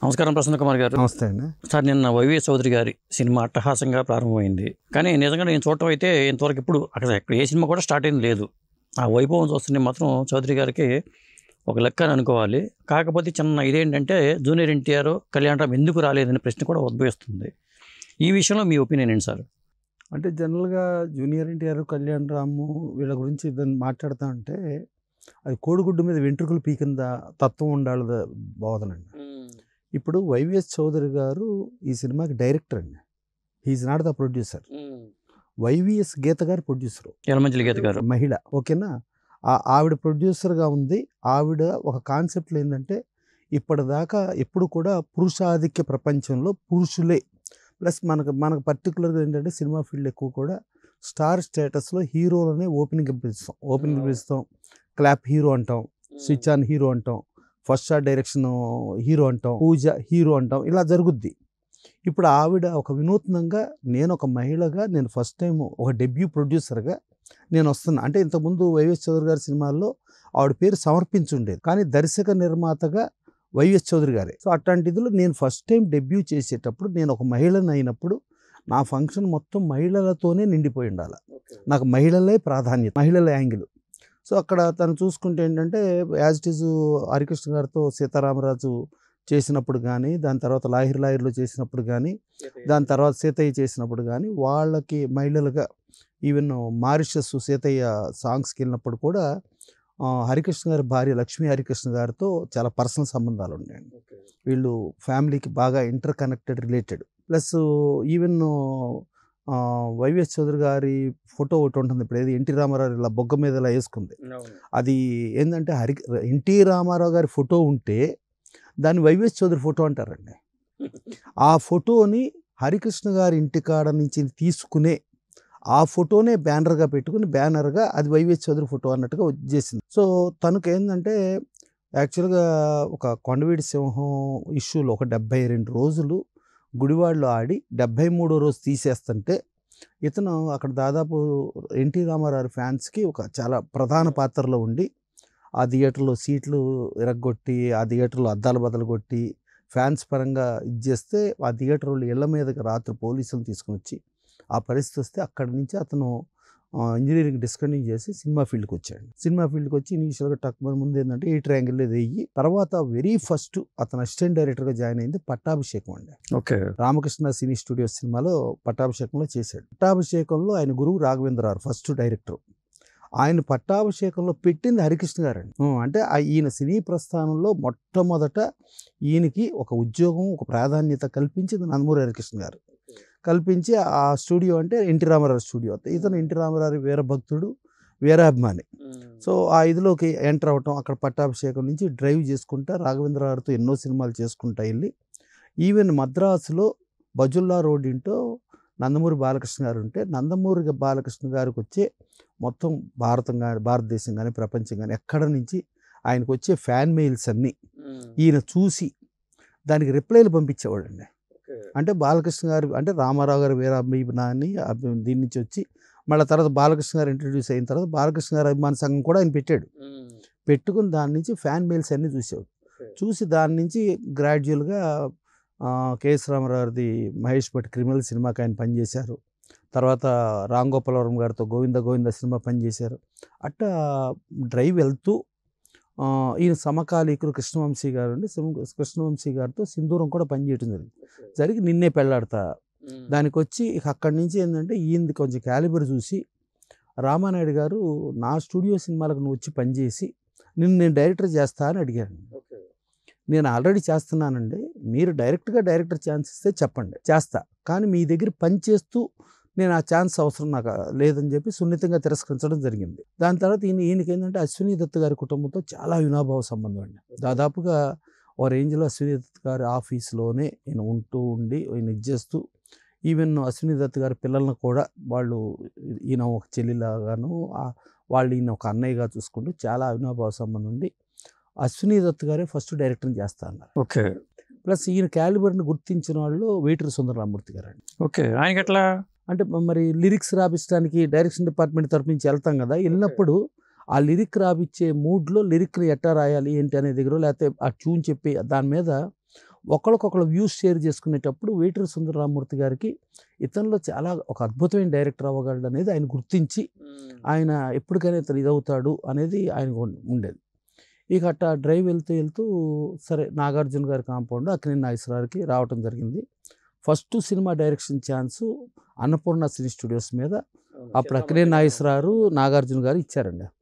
నమస్కారం ప్రసన్న కుమార్ గారు. నమస్తే అండి. సార్, నిన్న వైవిఎస్ చౌదరి గారి సినిమా అట్టహాసంగా ప్రారంభమైంది. కానీ నిజంగా నేను చూడటం అయితే ఇంతవరకు ఇప్పుడు అక్కడ ఏ సినిమా కూడా స్టార్ట్ అయింది లేదు. ఆ వైభవం చూస్తుంటే మాత్రం చౌదరి గారికి ఒక లెక్క అని అనుకోవాలి. కాకపోతే చిన్న ఇదేంటంటే జూనియర్ ఎన్టీఆర్, కళ్యాణ్ రామ్ ఎందుకు రాలేదనే ప్రశ్న కూడా ఉద్భవిస్తుంది. ఈ విషయంలో మీ ఒపీనియన్ ఏంటి సార్? అంటే జనరల్గా జూనియర్ ఎన్టీఆర్, కళ్యాణ్ రాము వీళ్ళ గురించి దాన్ని మాట్లాడుతూ ఉంటే అది కోడిగుడ్డు మీద వెంట్రుకలు పీకింద తత్వం ఉండాలి బోధనండి. ఇప్పుడు వైవిఎస్ చౌదరి గారు ఈ సినిమాకి డైరెక్టర్ అండి. He is not the producer. YVS Geetha garu producer, Yalamanchili గీత గారు మహిళ. ఓకేనా? ఆవిడ ప్రొడ్యూసర్గా ఉంది. ఆవిడ ఒక కాన్సెప్ట్లో ఏంటంటే ఇప్పటిదాకా ఎప్పుడు కూడా పురుషాధిక్య ప్రపంచంలో పురుషులే ప్లస్ మనకు పర్టికులర్గా ఏంటంటే సినిమా ఫీల్డ్ ఎక్కువ కూడా స్టార్ స్టేటస్లో హీరోలనే ఓపెనింగ్ పిలుస్తాం, క్లాప్ హీరో అంటాం, స్విచ్ ఆన్ హీరో అంటాం, ఫస్ట్ షాట్ డైరెక్షన్ హీరో అంటాం, పూజ హీరో అంటాం, ఇలా జరుగుద్ది. ఇప్పుడు ఆవిడ ఒక వినూత్నంగా నేను ఒక మహిళగా నేను ఫస్ట్ టైం ఒక డెబ్యూ ప్రొడ్యూసర్గా నేను వస్తున్నా. అంటే ఇంతకుముందు వైవిఎస్ చౌదరి గారి సినిమాల్లో ఆవిడ పేరు సమర్పించుండేది, కానీ దర్శక నిర్మాతగా వైవిఎస్ చౌదరి గారే. సో అట్లాంటిదిలో నేను ఫస్ట్ టైం డెబ్యూ చేసేటప్పుడు నేను ఒక మహిళను అయినప్పుడు నా ఫంక్షన్ మొత్తం మహిళలతోనే నిండిపోయి ఉండాలి. నాకు మహిళలే ప్రాధాన్యత, మహిళల యాంగిల్. సో అక్కడ తను చూసుకుంటే ఏంటంటే యాజ్ ఇట్ ఈజ్ హరికృష్ణ గారితో సీతారామరాజు చేసినప్పుడు కానీ, దాని తర్వాత లాహిర్లో చేసినప్పుడు కానీ, దాని తర్వాత సీతయ్య చేసినప్పుడు కానీ, వాళ్ళకి మహిళలుగా ఈవెన్ మారిషస్ సీతయ్య సాంగ్స్కి వెళ్ళినప్పుడు కూడా హరికృష్ణ గారి భార్య లక్ష్మీ హరికృష్ణ గారితో చాలా పర్సనల్ సంబంధాలు ఉన్నాయండి. వీళ్ళు ఫ్యామిలీకి బాగా inter connected, related. Plus even YVS Chaudhary గారి ఫోటో ఒకటి ఉంటుంది. ఇప్పుడు ఏది ఎన్టీ రామారావు ఇలా బొగ్గ మీద ఇలా వేసుకుంది, అది ఏంటంటే ఎన్టీ రామారావు గారి ఫోటో ఉంటే దాన్ని వైవిఎస్ చౌదరి ఫోటో అంటారండి. ఆ ఫోటోని హరికృష్ణ గారి ఇంటికాడ నుంచి తీసుకునే ఆ ఫోటోనే బ్యానర్గా పెట్టుకుని బ్యానర్గా అది వైవిఎస్ చౌదరి ఫోటో అన్నట్టుగా వచ్చేసింది. సో తనకు ఏంటంటే యాక్చువల్గా ఒక కొండవీడి సింహం ఇష్యూలో ఒక 72 రోజులు గుడివాడలో ఆడి 73వ రోజు తీసేస్తుంటే ఇతను అక్కడ దాదాపు ఎన్టీ రామారావు ఫ్యాన్స్కి ఒక చాలా ప్రధాన పాత్రలో ఉండి ఆ థియేటర్లో సీట్లు ఇరగ్గొట్టి, ఆ థియేటర్లో అద్దాలు బద్దలు కొట్టి ఫ్యాన్స్ పరంగా ఇచ్చేస్తే ఆ థియేటర్ వాళ్ళు ఇళ్ల మీదకి రాత్రి పోలీసులు తీసుకుని వచ్చి ఆ పరిస్థితి వస్తే అక్కడి నుంచి అతను ఇంజనీరింగ్ డిస్కంటిన్యూ చేసి సినిమా ఫీల్డ్కి వచ్చాడు. సినిమా ఫీల్డ్కి వచ్చి ఇనీషియల్గా టక్మన్ ముందు ఏంటంటే ఈ ట్రయాంగిల్ వెయ్యి, తర్వాత వెరీ ఫస్ట్ అతను అసిస్టెంట్ డైరెక్టర్గా జాయిన్ అయింది పట్టాభిషేకం అండి. ఓకే. రామకృష్ణ సినీ స్టూడియోస్ సినిమాలో పట్టాభిషేకంలో చేశాడు. పట్టాభిషేకంలో ఆయన గురువు రాఘవేంద్రరావు ఫస్ట్ డైరెక్టర్. ఆయన పట్టాభిషేకంలో పెట్టింది హరికృష్ణ గారండి. అంటే ఈయన సినీ ప్రస్థానంలో మొట్టమొదట ఈయనకి ఒక ఉద్యోగం, ఒక ప్రాధాన్యత కల్పించింది నందమూరి హరికృష్ణ గారు. కల్పించి ఆ స్టూడియో అంటే ఎన్టీ రామారావు స్టూడియో. ఇతను ఎన్టీ రామారావు వీరభక్తుడు, వీరాభిమాని. సో ఆ ఇదిలోకి ఎంటర్ అవటం, అక్కడ పట్టాభిషేకం నుంచి డ్రైవ్ చేసుకుంటా రాఘవేంద్రరావుతో ఎన్నో సినిమాలు చేసుకుంటా వెళ్ళి ఈవెన్ మద్రాసులో బజుల్లా రోడ్ ఇంటో నందమూరి బాలకృష్ణ గారు ఉంటే నందమూరి బాలకృష్ణ గారికి వచ్చే మొత్తం భారతదేశం కానీ ప్రపంచం కానీ ఎక్కడ నుంచి ఆయనకు వచ్చే ఫ్యాన్ మెయిల్స్ అన్నీ ఈయన చూసి దానికి రిప్లైలు పంపించేవాడండి. అంటే బాలకృష్ణ గారు అంటే రామారావు గారు వీరాభిమాని దీని నుంచి వచ్చి మళ్ళీ తర్వాత బాలకృష్ణ గారు ఇంట్రడ్యూస్ అయిన తర్వాత బాలకృష్ణ గారి అభిమాన సంఘం కూడా ఆయన పెట్టుకుని దాని నుంచి ఫ్యాన్ మెయిల్స్ అన్నీ చూసేవాడు. చూసి దాని నుంచి గ్రాడ్యువల్గా కేఎస్ రామారావుది మహేష్ భట్ క్రిమినల్ సినిమాకి ఆయన పనిచేశారు. తర్వాత రామ్ గోపాలవరం గారితో గోవింద సినిమా పనిచేశారు. అట్టా డ్రైవ్ వెళ్తూ ఈయన సమకాలీకులు కృష్ణవంశీ గారు అండి. కృష్ణవంశీ గారితో సింధూరం కూడా పనిచేయటం జరిగి నిన్నే పెళ్ళాడతా దానికి వచ్చి అక్కడి నుంచి ఏంటంటే ఈయనది కొంచెం క్యాలిబర్ చూసి రామానాయుడు గారు నా స్టూడియో సినిమాలకు నువ్వు వచ్చి పనిచేసి నేను డైరెక్టర్ చేస్తా అని అడిగాను. నేను ఆల్రెడీ చేస్తున్నానండి, మీరు డైరెక్టర్ ఛాన్స్ ఇస్తే చెప్పండి చేస్తా, కానీ మీ దగ్గర పని చేస్తూ నేను ఆ ఛాన్స్ అవసరం నాకు లేదని చెప్పి సున్నితంగా తిరస్కరించడం జరిగింది. దాని తర్వాత ఈయనకి ఏంటంటే అశ్విని దత్ గారి కుటుంబంతో చాలా వినాభావ సంబంధం అండి. దాదాపుగా ఓ రేంజ్లో అశ్విని దత్ గారి ఆఫీస్లోనే ఈయన ఉండి ఈయన ఇచ్చేస్తూ ఈవెన్ అశ్విని దత్ గారి పిల్లలను కూడా వాళ్ళు ఈయన ఒక చెల్లిలాగాను వాళ్ళు ఈయన ఒక అన్నయ్యగా చూసుకుంటూ చాలా అవినాభావ సంబంధం ఉంది. అశ్విని దత్ గారే ఫస్ట్ డైరెక్టర్ చేస్తా అన్నారు. ఓకే. ప్లస్ ఈయన క్యాలిబర్ని గుర్తించిన వాళ్ళు వేటూరి సుందరరామూర్తి గారు అండి. ఓకే. ఆయనకి ఎట్లా అంటే మరి లిరిక్స్ రాపించడానికి డైరెక్షన్ డిపార్ట్మెంట్ తరపు నుంచి వెళ్తాం కదా, వెళ్ళినప్పుడు ఆ లిరిక్ రాపిచ్చే మూడ్లో లిరిక్ని ఎట్టా రాయాలి ఏంటి అనే దగ్గర లేకపోతే ఆ ట్యూన్ చెప్పి దాని మీద ఒకళ్ళకొకళ్ళు వ్యూస్ షేర్ చేసుకునేటప్పుడు వేటూరి సుందరరామూర్తి గారికి ఇతనిలో చాలా ఒక అద్భుతమైన డైరెక్టర్ అవ్వగలడు అనేది ఆయన గుర్తించి ఆయన ఎప్పటికైనా ఇతను ఇదవుతాడు అనేది ఆయన ఉండేది. ఇక అట్టా డ్రైవ్ వెళ్తూ వెళ్తూ సరే నాగార్జున గారి కాంపౌండ్ అక్కినేని నాగేశ్వరరావుకి రావటం జరిగింది. First cinema direction chance Annapurna cine studios మీద అప్పుడు అక్కినేని నాగేశ్వరరావు నాగార్జున గారు ఇచ్చారండి.